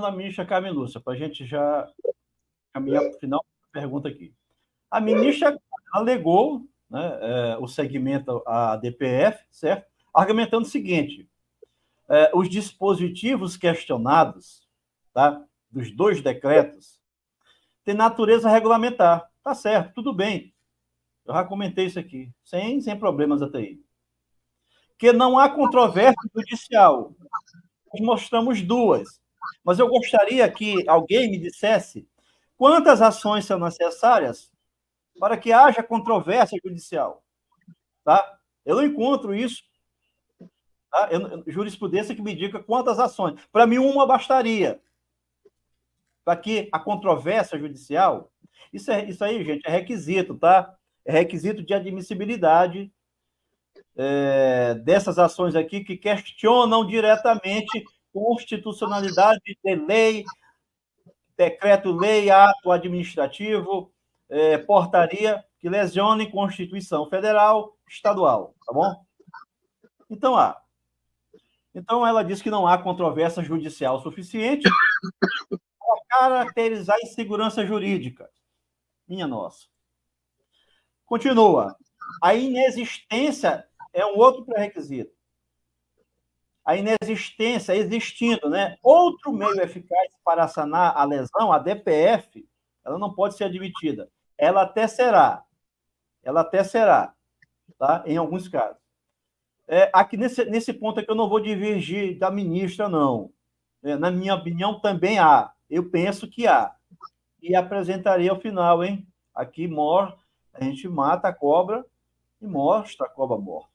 da ministra Carmen Lúcia, para a gente já caminhar para o final da pergunta aqui. A ministra alegou, né, o segmento à DPF, certo? Argumentando o seguinte: os dispositivos questionados, tá, dos 2 decretos, têm natureza regulamentar. Tá certo, tudo bem. Eu já comentei isso aqui, sem problemas até aí. Que não há controvérsia judicial. Nós mostramos 2. Mas eu gostaria que alguém me dissesse quantas ações são necessárias para que haja controvérsia judicial. Tá? Eu não encontro isso. Tá? Jurisprudência que me diga quantas ações. Para mim, uma bastaria. Para que a controvérsia judicial... Isso aí, gente, é requisito, tá? É requisito de admissibilidade dessas ações aqui que questionam diretamente constitucionalidade de lei, decreto-lei, ato administrativo, portaria que lesione Constituição Federal, estadual, tá bom? Então, ela diz que não há controvérsia judicial suficiente para caracterizar insegurança jurídica. Minha nossa. Continua. A inexistência é um outro pré-requisito. A inexistência, existindo, né? Outro meio eficaz para sanar a lesão, a DPF, ela não pode ser admitida. Ela até será, tá? Em alguns casos. Aqui nesse ponto aqui eu não vou divergir da ministra, não. Na minha opinião, também há. Eu penso que há. E apresentarei ao final, hein? Aqui, a gente mata a cobra e mostra a cobra morta.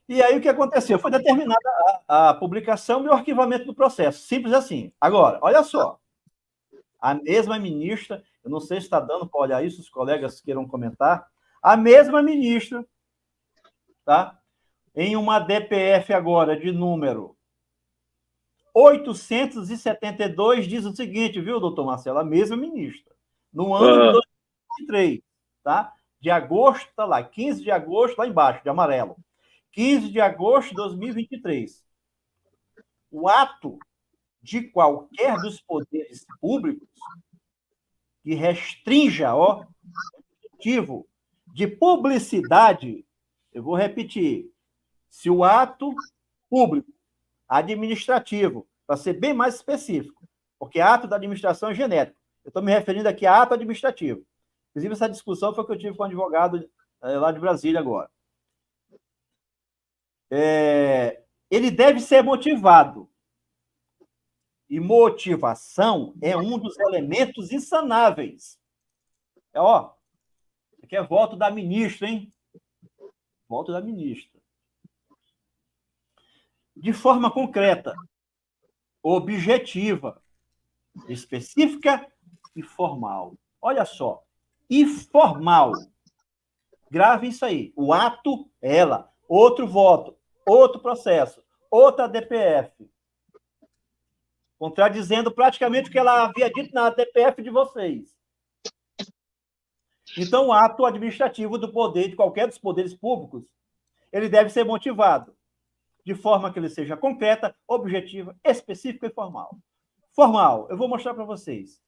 E aí, o que aconteceu? Foi determinada a publicação e o arquivamento do processo. Simples assim. Agora, olha só. A mesma ministra, eu não sei se está dando para olhar isso, os colegas queiram comentar, a mesma ministra, tá? Em uma DPF agora de número 872, diz o seguinte, viu, doutor Marcelo? A mesma ministra. No ano de 2023, tá? De agosto, tá lá, 15 de agosto, lá embaixo, de amarelo. 15 de agosto de 2023. O ato de qualquer dos poderes públicos que restrinja o objetivo de publicidade, eu vou repetir, se o ato público, administrativo, para ser bem mais específico, porque ato da administração é genérico. Eu estou me referindo aqui a ato administrativo. Inclusive, essa discussão foi que eu tive com um advogado lá de Brasília agora. Ele deve ser motivado. E motivação é um dos elementos insanáveis. Aqui é voto da ministra, hein? Voto da ministra. De forma concreta, objetiva, específica e formal. Olha só. E formal. Grave isso aí. O ato, ela. Outro voto. Outro processo. Outra DPF. Contradizendo praticamente o que ela havia dito na DPF de vocês. Então, o ato administrativo do poder, de qualquer dos poderes públicos, ele deve ser motivado de forma que ele seja concreta, objetiva, específica e formal. Formal, eu vou mostrar para vocês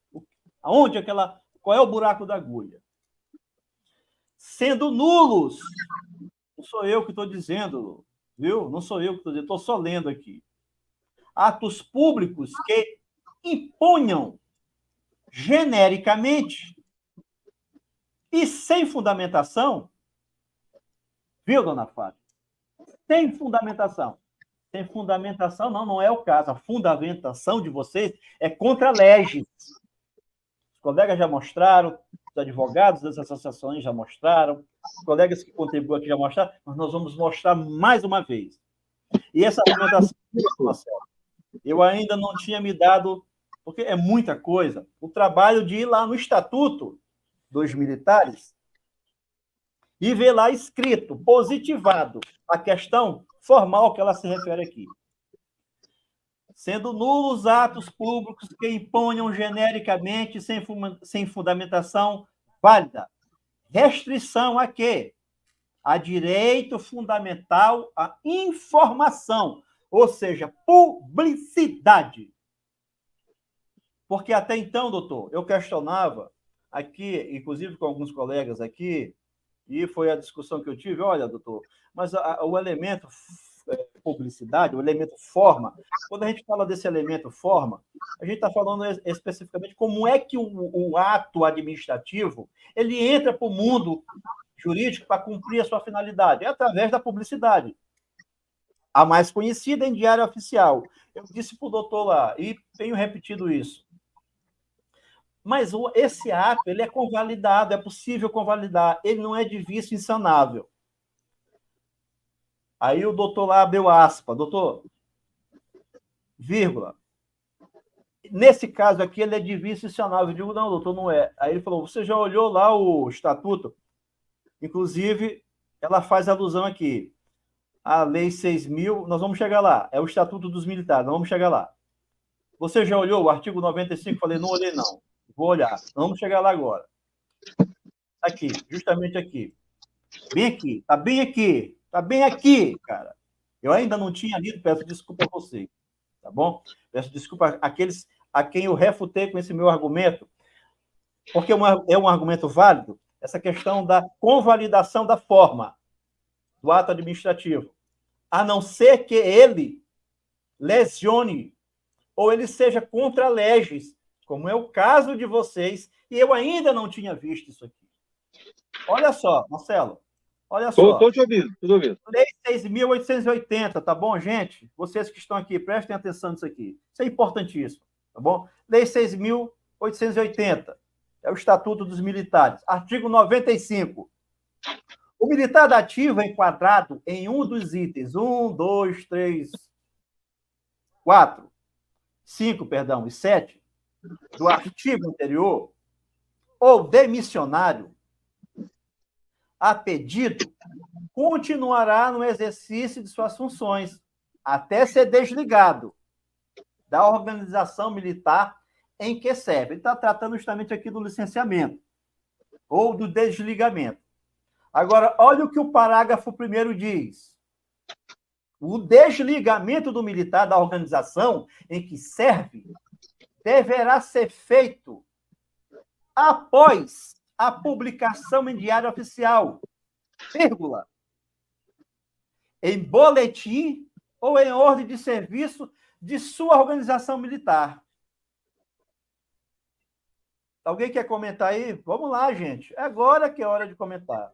qual é o buraco da agulha. Sendo nulos, não sou eu que estou dizendo, viu? Não sou eu que estou dizendo, estou só lendo aqui. Atos públicos que imponham genericamente e sem fundamentação, viu, dona Fábio? Sem fundamentação. Sem fundamentação, não é o caso. A fundamentação de vocês é contra a lei. Os colegas já mostraram, os advogados das associações já mostraram, os colegas que contribuem aqui já mostraram, mas nós vamos mostrar mais uma vez. E essa argumentação, Marcelo, eu ainda não tinha me dado, porque é muita coisa, o trabalho de ir lá no Estatuto dos Militares e ver lá escrito, positivado, a questão formal que ela se refere aqui. Sendo nulos atos públicos que imponham genericamente, sem fundamentação válida. Restrição a quê? A direito fundamental à informação. ou seja, publicidade. Porque até então, doutor, eu questionava aqui, inclusive com alguns colegas aqui, e foi a discussão que eu tive, olha, doutor, mas o elemento publicidade, o elemento forma, quando a gente fala desse elemento forma, a gente está falando especificamente como é que o ato administrativo ele entra para o mundo jurídico para cumprir a sua finalidade, é através da publicidade. A mais conhecida em diário oficial. Eu disse para o doutor lá, e tenho repetido isso. Mas esse ato ele é convalidado, é possível convalidar, ele não é de vício insanável. Aí o doutor lá abriu aspa, doutor, vírgula. Nesse caso aqui, ele é de vício insanável. Eu digo, não, doutor, não é. Aí ele falou, você já olhou lá o estatuto? Inclusive, ela faz alusão aqui. A Lei 6.000, nós vamos chegar lá. É o Estatuto dos Militares, nós vamos chegar lá. Você já olhou o artigo 95? Falei, não olhei, não. Vou olhar. Vamos chegar lá agora. Aqui, justamente aqui. Bem aqui. Tá bem aqui. Tá bem aqui, cara. Eu ainda não tinha lido, peço desculpa a vocês. Tá bom? Peço desculpa àqueles a quem eu refutei com esse meu argumento, porque é um argumento válido, essa questão da convalidação da forma do ato administrativo, a não ser que ele lesione ou ele seja contra leges, como é o caso de vocês, e eu ainda não tinha visto isso aqui. Olha só, Marcelo, olha só. Estou te ouvindo, estou ouvindo. Lei 6.880, tá bom, gente? Vocês que estão aqui, prestem atenção nisso aqui. Isso é importantíssimo, tá bom? Lei 6.880, é o Estatuto dos Militares. Artigo 95. O militar da ativa é enquadrado em um dos itens 1, 2, 3, 4, 5, perdão, e 7 do artigo anterior, ou demissionário, a pedido, continuará no exercício de suas funções, até ser desligado da organização militar em que serve. Ele está tratando justamente aqui do licenciamento, ou do desligamento. Agora, olha o que o parágrafo 1º diz. O desligamento do militar da organização em que serve deverá ser feito após a publicação em diário oficial, vírgula, em boletim ou em ordem de serviço de sua organização militar. Alguém quer comentar aí? Vamos lá, gente. É agora que é hora de comentar.